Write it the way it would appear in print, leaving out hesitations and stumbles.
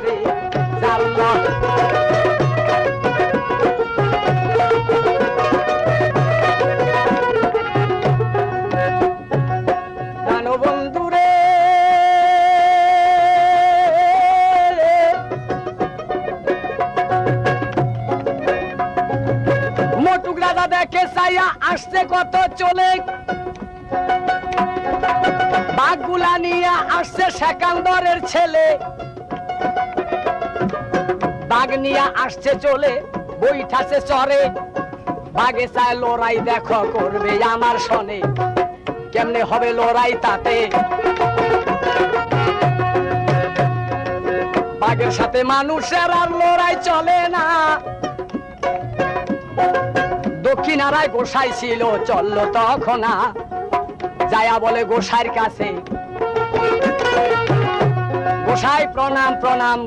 রে জাল্লা জানো বন্ধুরে মোটুক রাজা দেখে চাইয়া আসছে কত চলে বাঘগুলা নিয়ে আসছে সেকান্দরের ছেলে বাঘ নিয়ে আসছে চলে বইঠাছে চরে বাঘে চায় লড়াই দেখো করবে আমার সনে কেমনে হবে লড়াই তাতে বাঘের সাথে মানুষের আর লড়াই চলে না দক্ষিণারায় গোসাই ছিল চললো তখন যায়া বলে গোসাইর কাছে গোসাই প্রণাম প্রণাম